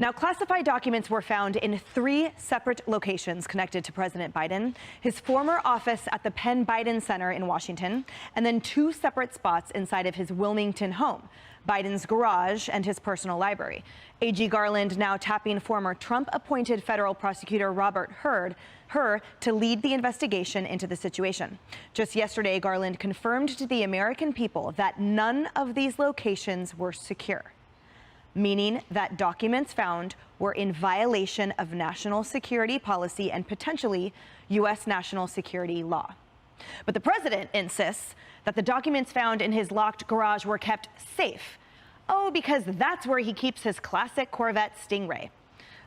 Now, classified documents were found in 3 separate locations connected to President Biden: his former office at the Penn Biden Center in Washington, and then 2 separate spots inside of his Wilmington home, Biden's garage and his personal library. AG Garland now tapping former Trump-appointed federal prosecutor Robert Hur to lead the investigation into the situation. Just yesterday, Garland confirmed to the American people that none of these locations were secure, meaning that documents found were in violation of national security policy and potentially U.S. national security law. But the president insists that the documents found in his locked garage were kept safe. Oh, because that's where he keeps his classic Corvette Stingray.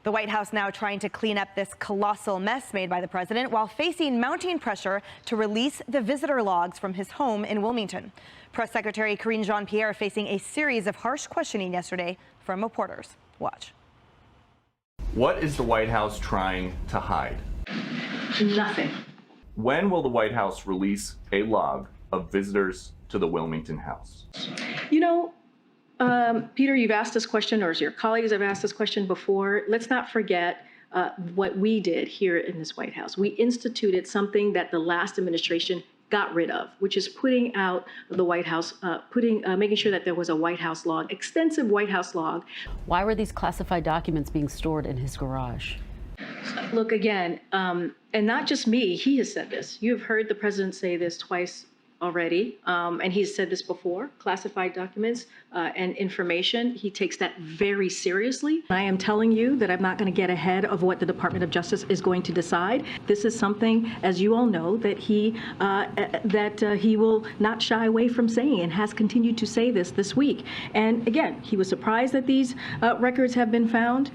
The White House now trying to clean up this colossal mess made by the president while facing mounting pressure to release the visitor logs from his home in Wilmington. Press Secretary Karine Jean-Pierre facing a series of harsh questioning yesterday from reporters. Watch. What is the White House trying to hide? Nothing. When will the White House release a log of visitors to the Wilmington house? You know, Peter, you've asked this question, or your colleagues have asked this question before. Let's not forget what we did here in this White House. We instituted something that the last administration got rid of, which is putting out the White House, making sure that there was a White House log, extensive White House log. Why were these classified documents being stored in his garage? Look, again, and not just me, he has said this. You have heard the president say this twice already, and he's said this before: classified documents and information. He takes that very seriously. I am telling you that I'm not going to get ahead of what the Department of Justice is going to decide. This is something, as you all know, that he will not shy away from saying, and has continued to say this week. And again, he was surprised that these records have been found.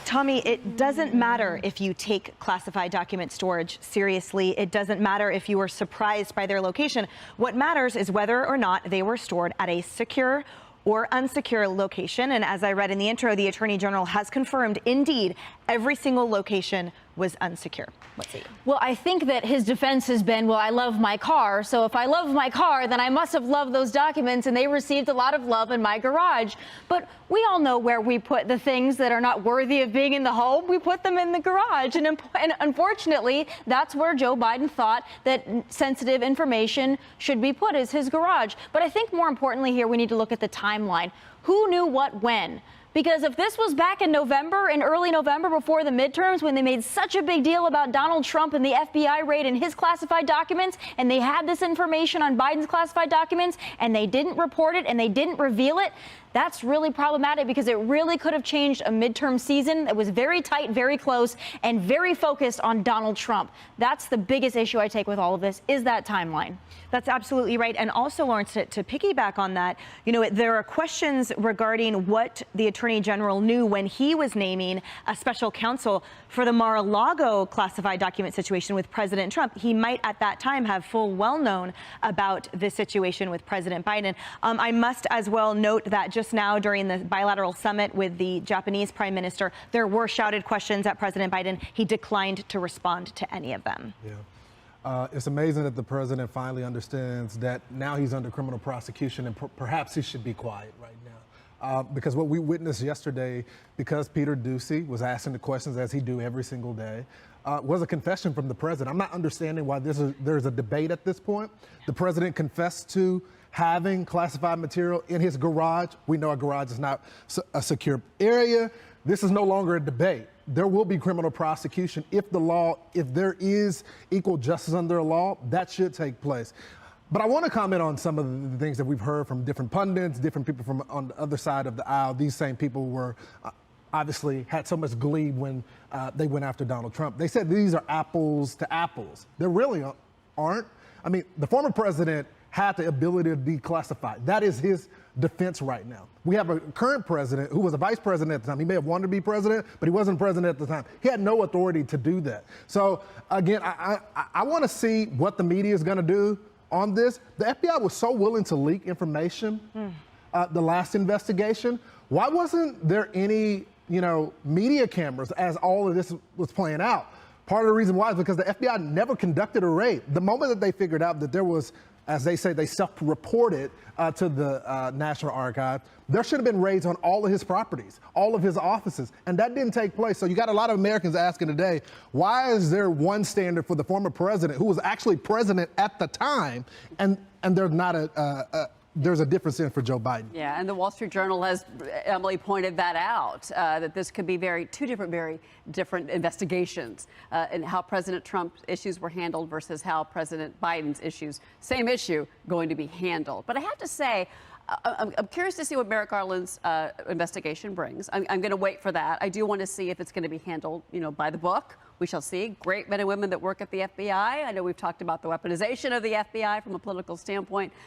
Tommy, it doesn't matter if you take classified document storage seriously. It doesn't matter if you were surprised by their location. What matters is whether or not they were stored at a secure or unsecure location. And as I read in the intro, the Attorney General has confirmed, indeed, every single location was unsecure. Let's see. Well, I think that his defense has been, well, I love my car. So if I love my car, then I must have loved those documents, and they received a lot of love in my garage. But we all know where we put the things that are not worthy of being in the home. We put them in the garage. And unfortunately, that's where Joe Biden thought that sensitive information should be put, is his garage. But I think more importantly here, we need to look at the timeline. Who knew what when? Because if this was back in November, in early November before the midterms, when they made such a big deal about Donald Trump and the FBI raid and his classified documents, and they had this information on Biden's classified documents, and they didn't report it and they didn't reveal it, that's really problematic, because it really could have changed a midterm season that was very tight, very close, and very focused on Donald Trump. That's the biggest issue I take with all of this, is that timeline. That's absolutely right. And also, Lawrence, to piggyback on that, you know, there are questions regarding what the Attorney General knew when he was naming a special counsel for the Mar-a-Lago classified document situation with President Trump. He might at that time have full well known about this situation with President Biden. I must as well note that just now during the bilateral summit with the Japanese Prime Minister, there were shouted questions at President Biden. He declined to respond to any of them. Yeah. It's amazing that the president finally understands that now he's under criminal prosecution, and perhaps he should be quiet right now. Because what we witnessed yesterday, because Peter Doocy was asking the questions, as he do every single day, was a confession from the president. I'm not understanding why there's a debate at this point. The president confessed to having classified material in his garage. We know a garage is not a secure area. This is no longer a debate. There will be criminal prosecution if there is equal justice under the law. That should take place. But I want to comment on some of the things that we've heard from different pundits, different people from on the other side of the aisle. These same people were obviously had so much glee when they went after Donald Trump. They said these are apples to apples. They really aren't. I mean, the former president had the ability to declassify. That is his defense right now. We have a current president who was a vice president at the time. He may have wanted to be president, but he wasn't president at the time. He had no authority to do that. So again, I want to see what the media is going to do on this. The FBI was so willing to leak information the last investigation. Why wasn't there any, media cameras as all of this was playing out? Part of the reason why is because the FBI never conducted a raid. The moment that they figured out that there was as they say, they self-reported to the National Archive. There should have been raids on all of his properties, all of his offices, and that didn't take place. So you got a lot of Americans asking today, why is there one standard for the former president who was actually president at the time, and there's not there's a difference in for Joe Biden? Yeah, and the Wall Street Journal has, Emily pointed that out, that this could be very different investigations in how President Trump's issues were handled versus how President Biden's issues, same issue, going to be handled. But I have to say, I'm curious to see what Merrick Garland's investigation brings. I'm going to wait for that. I do want to see if it's going to be handled, by the book. We shall see. Great men and women that work at the FBI. I know we've talked about the weaponization of the FBI from a political standpoint.